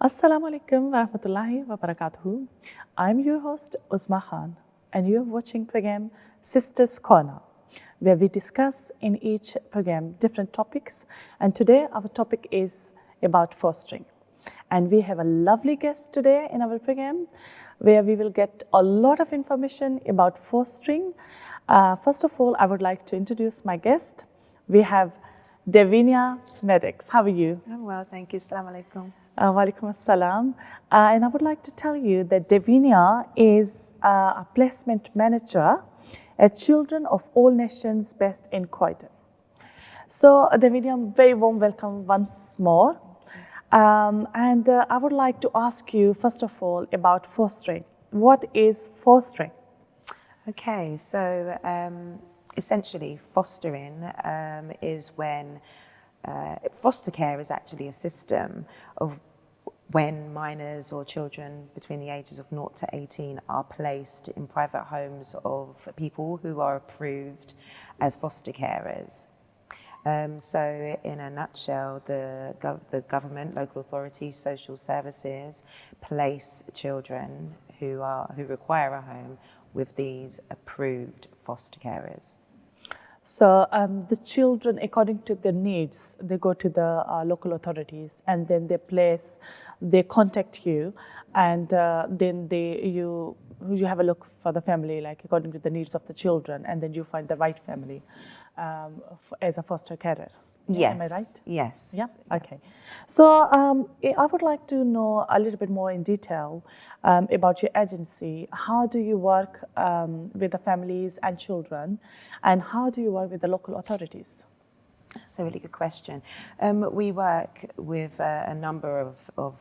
Assalamu alaikum wa rahmatullahi wa barakatuhu. I'm your host Uzma Khan, and you're watching program Sisters Corner, where we discuss in each program different topics. And today our topic is about fostering. And we have a lovely guest today in our program, where we will get a lot of information about fostering. First of all, I would like to introduce my guest. We have Davinia Marix. How are you? I'm well, thank you. Assalamu alaikum. Walaikum assalam. And I would like to tell you that Davinia is a placement manager at Children of All Nations based in Croydon. So, Davinia, very warm welcome once more. And I would like to ask you, first of all, about fostering. What is fostering? Okay, so essentially fostering is when foster care is actually a system of when minors or children between the ages of 0 to 18 are placed in private homes of people who are approved as foster carers. So in a nutshell, the government, local authorities, social services place children who require a home with these approved foster carers. So the children, according to their needs, they go to the local authorities, and then they contact you, and then you have a look for the family, like according to the needs of the children, and then you find the right family as a foster carer. Yes. Am I right? Yes. Yeah. Okay. So I would like to know a little bit more in detail about your agency. How do you work with the families and children, and how do you work with the local authorities? That's a really good question. We work with a number of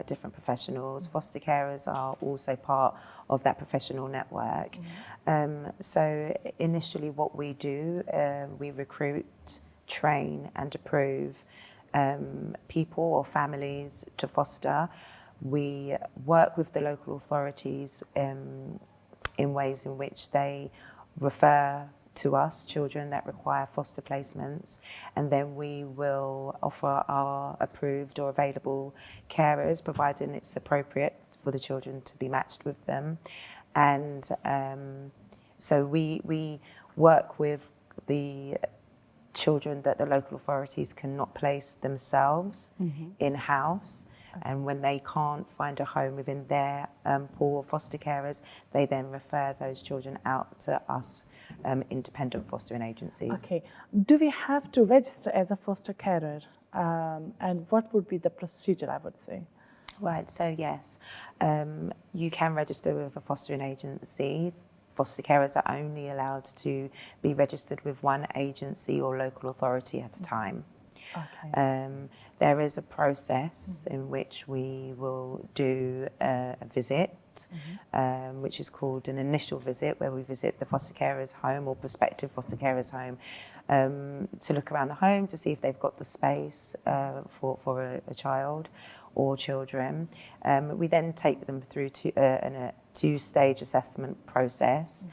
different professionals. Foster carers are also part of that professional network. So initially what we do, we recruit, train and approve people or families to foster. We work with the local authorities in ways in which they refer to us children that require foster placements, and then we will offer our approved or available carers, providing it's appropriate for the children to be matched with them. And so we work with the children that the local authorities cannot place themselves in-house. And when they can't find a home within their pool of foster carers, they then refer those children out to us, independent fostering agencies. Okay. Do we have to register as a foster carer? And what would be the procedure, I would say? Right, so yes, you can register with a fostering agency. Foster carers are only allowed to be registered with one agency or local authority at a time. Okay. There is a process in which we will do a visit, which is called an initial visit, where we visit the foster carer's home or prospective foster carer's home to look around the home to see if they've got the space for a child or children. We then take them through to a two-stage assessment process.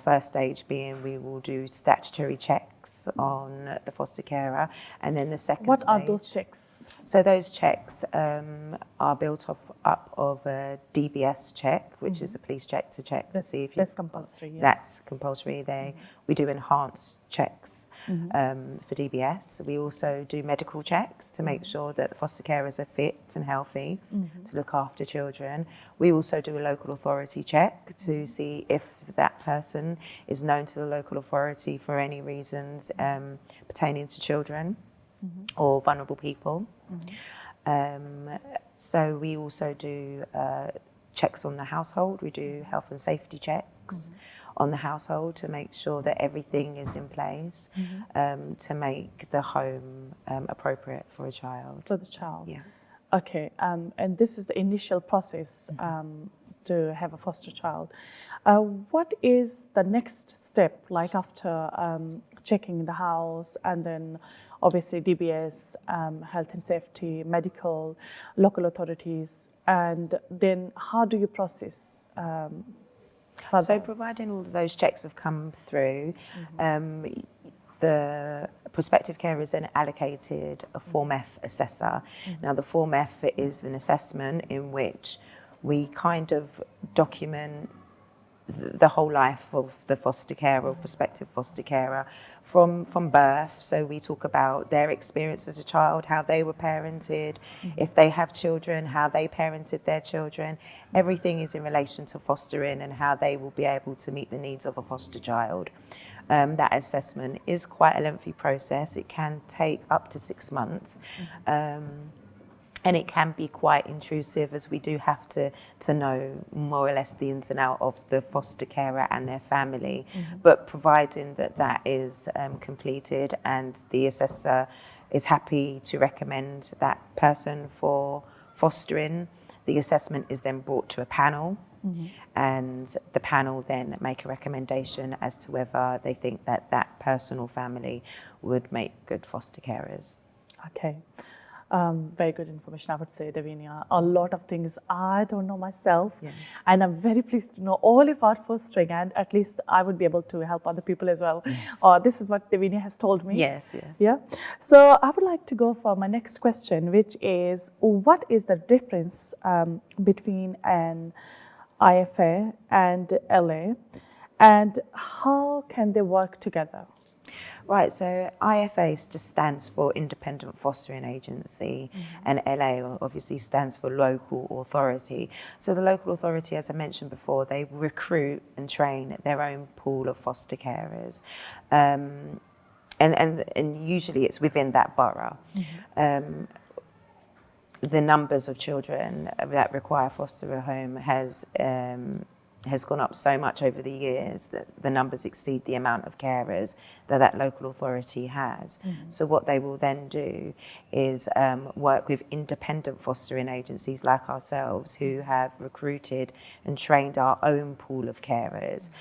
First stage being we will do statutory checks on the foster carer, and then the second What stage. are those checks? So those checks are built up of a DBS check, which is a police check to see if you. That's compulsory. Yeah. That's compulsory. We do enhanced checks for DBS. We also do medical checks to make sure that the foster carers are fit and healthy to look after children. We also do a local authority check to see if that person is known to the local authority for any reasons pertaining to children or vulnerable people. So we also do checks on the household. We do health and safety checks on the household to make sure that everything is in place to make the home appropriate for a child. For the child. Yeah. Okay. And this is the initial process to have a foster child. What is the next step, like after checking the house, and then obviously DBS, health and safety, medical, local authorities, and then how do you process further? So providing all of those checks have come through, the prospective carer is then allocated a Form F assessor. Now, the Form F is an assessment in which we kind of document the whole life of the foster carer or prospective foster carer from birth. So we talk about their experience as a child, how they were parented, if they have children, how they parented their children. Everything is in relation to fostering and how they will be able to meet the needs of a foster child. That assessment is quite a lengthy process. It can take up to 6 months. And it can be quite intrusive, as we do have to know more or less the ins and out of the foster carer and their family. But providing that is completed and the assessor is happy to recommend that person for fostering, the assessment is then brought to a panel. And the panel then make a recommendation as to whether they think that person or family would make good foster carers. Okay. Very good information, I would say, Davinia. A lot of things I don't know myself, Yes. and I'm very pleased to know all about fostering, and at least I would be able to help other people as well. Yes. This is what Davinia has told me. Yes, yes. Yeah. So I would like to go for my next question, which is, what is the difference between an IFA and LA, and how can they work together? Right, so IFA just stands for Independent Fostering Agency, and LA obviously stands for Local Authority. So the local authority, as I mentioned before, they recruit and train their own pool of foster carers. And usually it's within that borough. The numbers of children that require foster home has gone up so much over the years that the numbers exceed the amount of carers that local authority has. So what they will then do is work with independent fostering agencies like ourselves, who have recruited and trained our own pool of carers.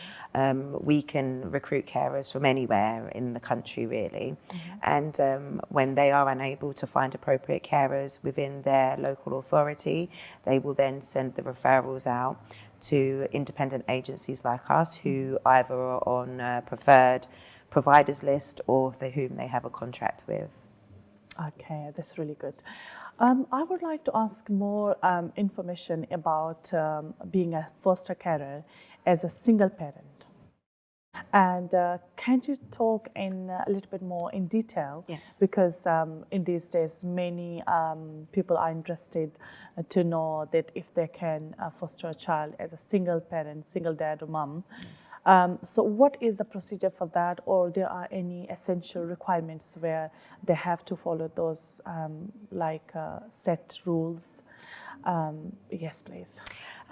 We can recruit carers from anywhere in the country, really. And when they are unable to find appropriate carers within their local authority, they will then send the referrals out to independent agencies like us, who either are on a preferred providers list or whom they have a contract with. Okay, that's really good. I would like to ask more information about being a foster carer as a single parent. And can you talk in a little bit more in detail? Yes. Because in these days, many people are interested to know that if they can foster a child as a single parent, single dad or mom. Yes. So what is the procedure for that, or there are any essential requirements where they have to follow those set rules? Yes, please.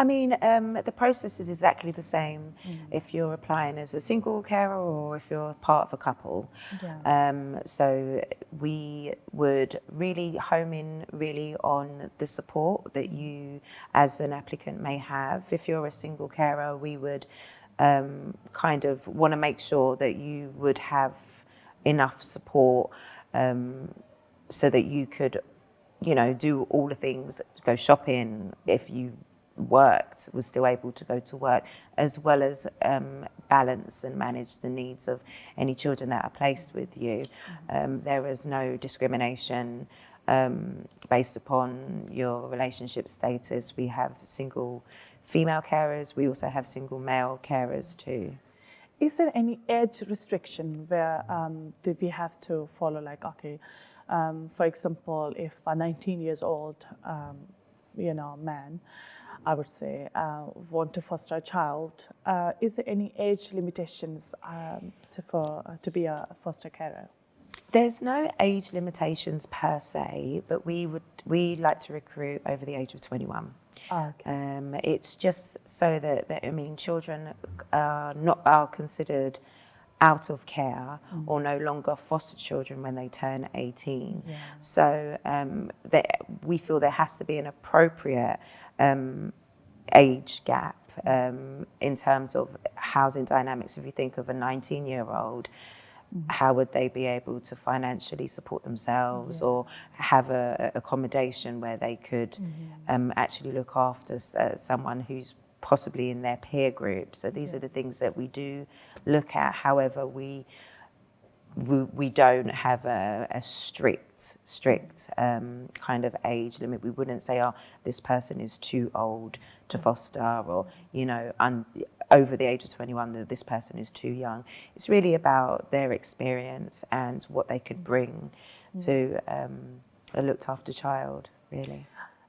I mean, the process is exactly the same if you're applying as a single carer or if you're part of a couple. Yeah. So we would really home in really on the support that you as an applicant may have. If you're a single carer, we would kind of want to make sure that you would have enough support so that you could, do all the things, go shopping, if you worked, was still able to go to work, as well as balance and manage the needs of any children that are placed with you. There is no discrimination based upon your relationship status. We have single female carers. We also have single male carers too. Is there any age restriction where we have to follow, for example, if a 19 years old, man, I would say, want to foster a child, is there any age limitations to be a foster carer? There's no age limitations per se, but we like to recruit over the age of 21. Oh, okay. It's just so that children are considered out of care or no longer foster children when they turn 18. Yeah. So we feel there has to be an appropriate age gap in terms of housing dynamics. If you think of a 19-year-old, how would they be able to financially support themselves or have a accommodation where they could actually look after someone who's possibly in their peer group? So these are the things that we do look at. However, we we don't have a strict kind of age limit. We wouldn't say, oh, this person is too old to foster, or, you know, over the age of 21, that this person is too young. It's really about their experience and what they could bring to a looked after child, really.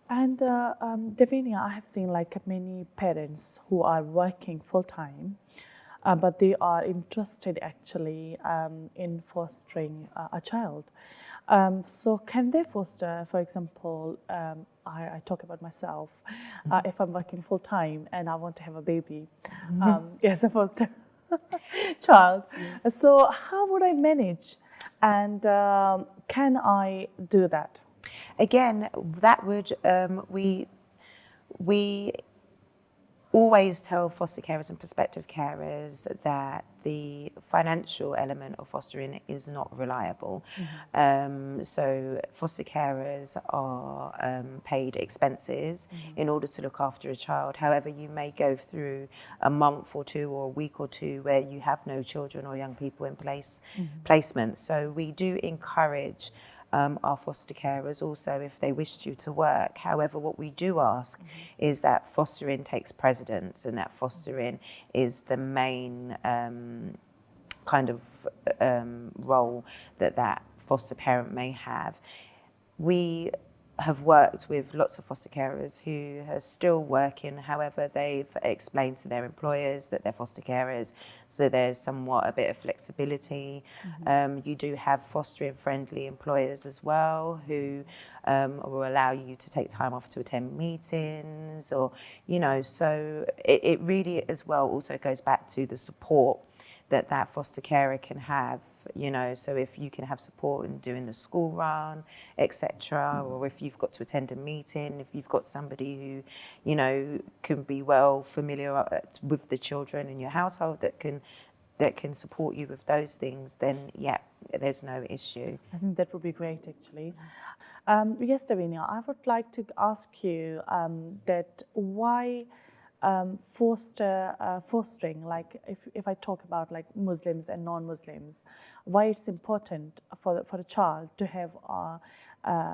And Davinia, I have seen like many parents who are working full time, but they are interested actually in fostering a child. So can they foster, for example, I talk about myself, if I'm working full time and I want to have a baby, yes, a foster child. So how would I manage, and can I do that? Again, that would, we always tell foster carers and prospective carers that the financial element of fostering is not reliable. So foster carers are paid expenses in order to look after a child. However, you may go through a month or two or a week or two where you have no children or young people in placement. So we do encourage our foster carers also, if they wish to work. However, what we do ask is that fostering takes precedence, and that fostering is the main kind of role that foster parent may have. We have worked with lots of foster carers who are still working. However, they've explained to their employers that they're foster carers, so there's somewhat a bit of flexibility. You do have fostering friendly employers as well, who will allow you to take time off to attend meetings, or, you know, so it really as well also goes back to the support that foster carer can have, you know. So if you can have support in doing the school run, etc., or if you've got to attend a meeting, if you've got somebody who, you know, can be well familiar with the children in your household that can support you with those things, then yeah, there's no issue. I think that would be great, actually. Yes, Davinia, I would like to ask you that why fostering, like if I talk about like Muslims and non-Muslims, why it's important for a child to have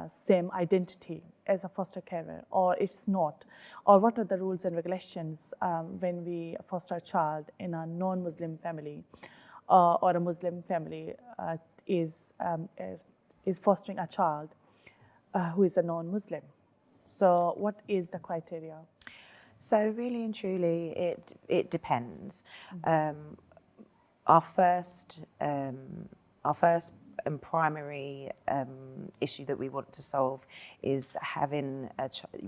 same identity as a foster carer, or it's not, or what are the rules and regulations when we foster a child in a non-Muslim family, or a Muslim family is fostering a child who is a non-Muslim. So what is the criteria? So really and truly, it depends. Our first and primary issue that we want to solve is having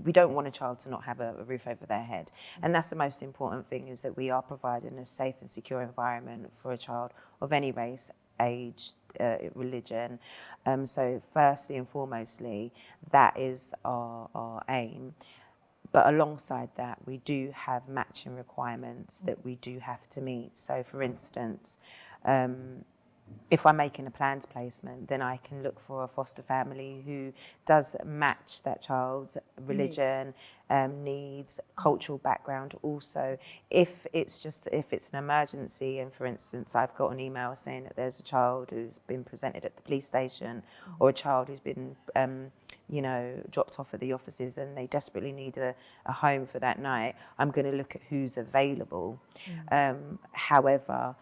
we don't want a child to not have a roof over their head, and that's the most important thing, is that we are providing a safe and secure environment for a child of any race, age, religion. So firstly and foremostly, that is our aim. But alongside that, we do have matching requirements that we do have to meet. So for instance, if I'm making a planned placement, then I can look for a foster family who does match that child's religion, needs, cultural background also. If it's an emergency, and for instance, I've got an email saying that there's a child who's been presented at the police station, or a child who's been you know, dropped off at the offices, and they desperately need a home for that night, I'm going to look at who's available. However,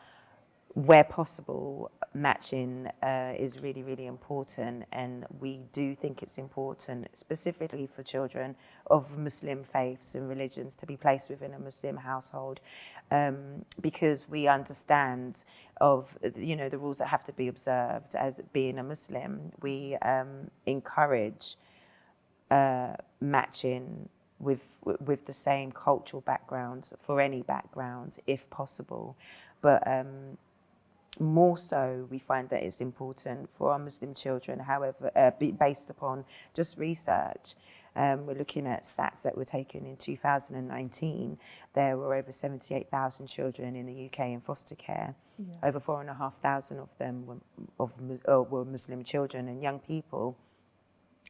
where possible, matching is really, really important, and we do think it's important, specifically for children of Muslim faiths and religions, to be placed within a Muslim household, because we understand of, you know, the rules that have to be observed as being a Muslim. We encourage matching with the same cultural backgrounds for any background, if possible, but more so, we find that it's important for our Muslim children. However, based upon just research, we're looking at stats that were taken in 2019. There were over 78,000 children in the UK in foster care. Yeah. Over 4,500 of them were Muslim children and young people.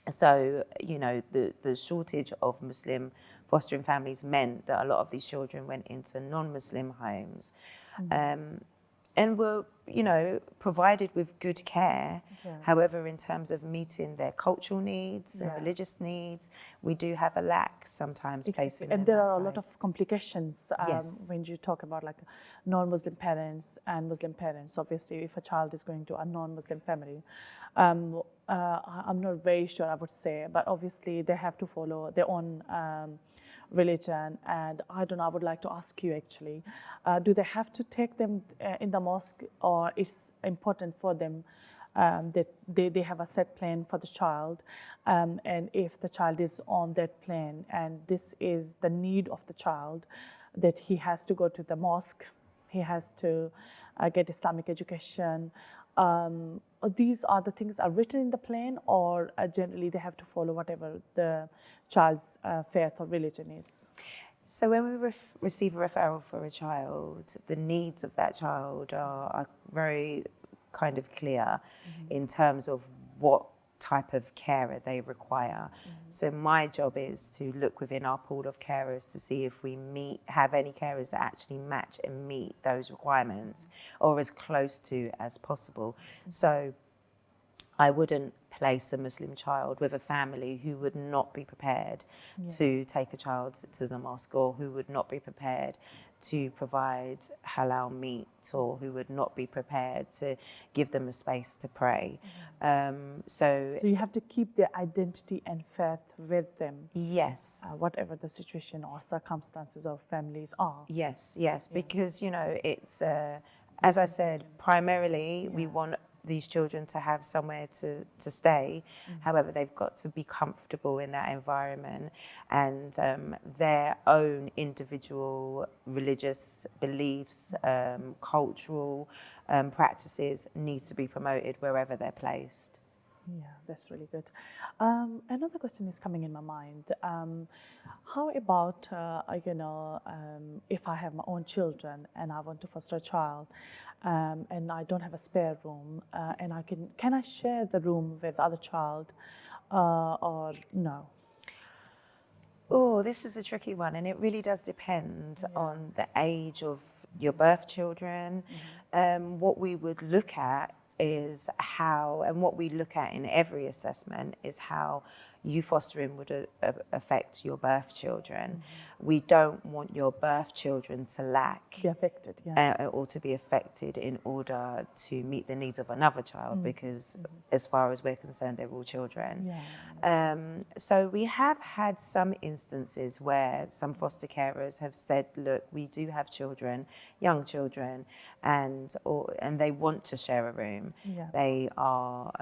So, you know, the shortage of Muslim fostering families meant that a lot of these children went into non-Muslim homes. and were, you know, provided with good care. Yeah. However, in terms of meeting their cultural needs and Yeah. religious needs, we do have a lack sometimes placing them And there are a outside. lot of complications Yes. when you talk about like non-Muslim parents and Muslim parents. Obviously, if a child is going to a non-Muslim family, I'm not very sure, I would say, but obviously they have to follow their own religion. And I don't know, I would like to ask you actually, do they have to take them in the mosque, or it's important for them that they have a set plan for the child, and if the child is on that plan and this is the need of the child, that he has to go to the mosque, he has to get Islamic education. These are the things are written in the plan, or generally they have to follow whatever the child's faith or religion is? So when we receive a referral for a child, the needs of that child are very kind of clear in terms of what type of carer they require. So my job is to look within our pool of carers to see if we have any carers that actually match and meet those requirements, or as close to as possible. So I wouldn't place a Muslim child with a family who would not be prepared to take a child to the mosque, or who would not be prepared to provide halal meat, or who would not be prepared to give them a space to pray. So you have to keep their identity and faith with them. Yes. Whatever the situation or circumstances of families are. Yes, because, you know, it's, as I said, primarily we want these children to have somewhere to stay. However, they've got to be comfortable in that environment, and their own individual religious beliefs, cultural practices needs to be promoted wherever they're placed. Yeah, that's really good. Another question is coming in my mind. How about, if I have my own children and I want to foster a child, and I don't have a spare room, and can I share the room with other child, or no? Oh, this is a tricky one, and it really does depend on the age of your birth children. What we would look at is how, and what we look at in every assessment is how you fostering would affect your birth children. We don't want your birth children to lack, Be affected, or to be affected in order to meet the needs of another child, because as far as we're concerned, they're all children. So we have had some instances where some foster carers have said, look, we do have children, young children, and they want to share a room. They are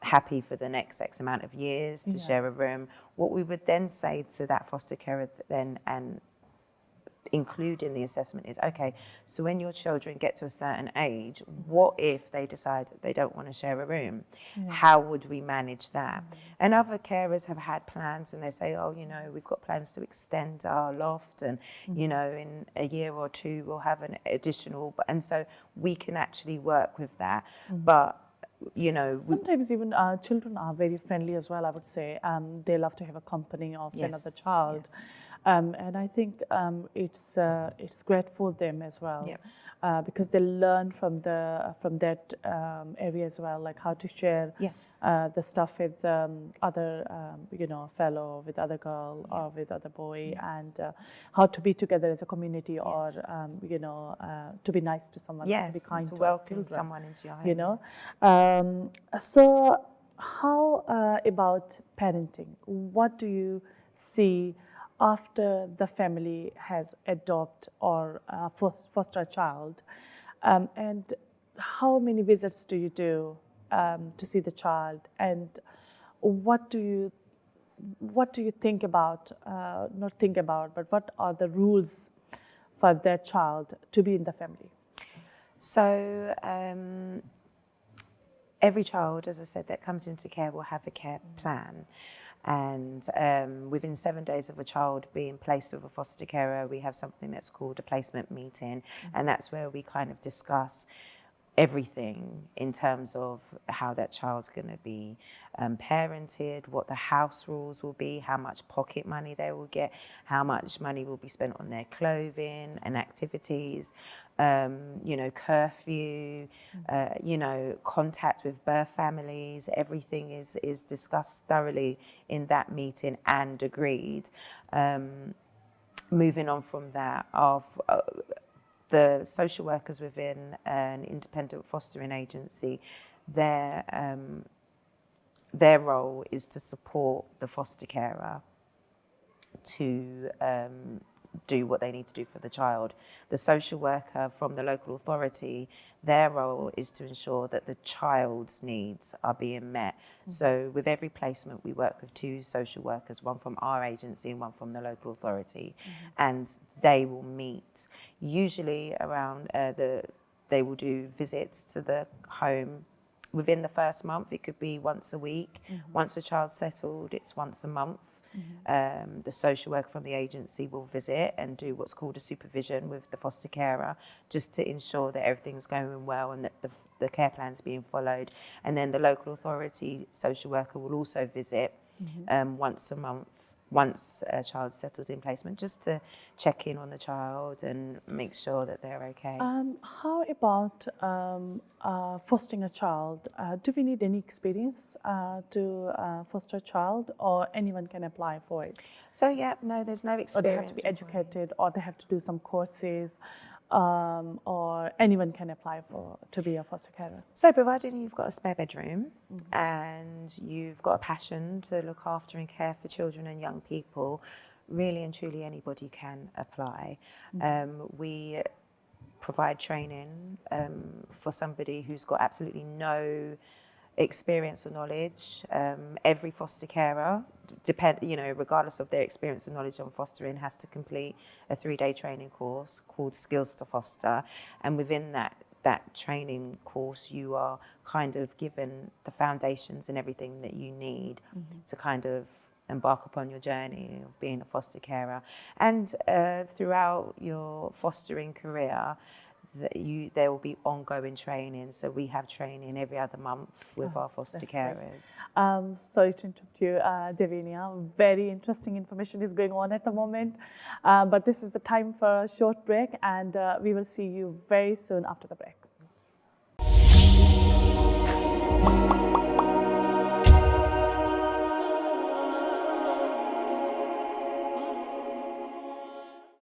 happy for the next X amount of years to share a room. What we would then say to that foster carer then, and include in the assessment, is, okay, so when your children get to a certain age, what if they decide that they don't want to share a room? How would we manage that? And other carers have had plans, and they say, oh, you know, we've got plans to extend our loft, and you know, in a year or two we'll have an additional, and so we can actually work with that. But you know, sometimes even children are very friendly as well, I would say. They love to have a company of another child. And I think it's great for them as well, because they learn from that area as well, like how to share the stuff with other fellow, with other girl or with other boy, and how to be together as a community, or to be nice to someone, to be kind to to welcome children, someone into your home. you know. So how about parenting? What do you see after the family has adopted or foster a child, and how many visits do you do to see the child, and what do you think about, not think about, but what are the rules for that child to be in the family? So every child, as I said, that comes into care will have a care plan. And within 7 days of a child being placed with a foster carer, we have something that's called a placement meeting. And that's where we kind of discuss everything in terms of how that child's going to be parented, what the house rules will be, how much pocket money they will get, how much money will be spent on their clothing and activities, curfew, contact with birth families. Everything is discussed thoroughly in that meeting and agreed. Moving on from that, the social workers within an independent fostering agency, their role is to support the foster carer to do what they need to do for the child. The social worker from the local authority, their role is to ensure that the child's needs are being met. So with every placement, we work with 2 social workers, one from our agency and one from the local authority, and they will meet usually around they will do visits to the home within the first month. It could be once a week. Once a child's settled, it's once a month. The social worker from the agency will visit and do what's called a supervision with the foster carer, just to ensure that everything's going well and that the care plan's being followed. And then the local authority social worker will also visit once a month, once a child's settled in placement, just to check in on the child and make sure that they're okay. How about fostering a child? Do we need any experience to foster a child, or anyone can apply for it? So no, there's no experience. Or they have to be educated, or they have to do some courses, or anyone can apply to be a foster carer? So provided you've got a spare bedroom and you've got a passion to look after and care for children and young people, really and truly anybody can apply. We provide training for somebody who's got absolutely no experience or knowledge. Every foster carer, regardless of their experience and knowledge on fostering, has to complete a 3-day training course called Skills to Foster. And within that training course, you are kind of given the foundations and everything that you need to kind of embark upon your journey of being a foster carer. And throughout your fostering career, there will be ongoing training. So we have training every other month with our foster carers. Sorry to interrupt you, Davinia. Very interesting information is going on at the moment. But this is the time for a short break, and we will see you very soon after the break.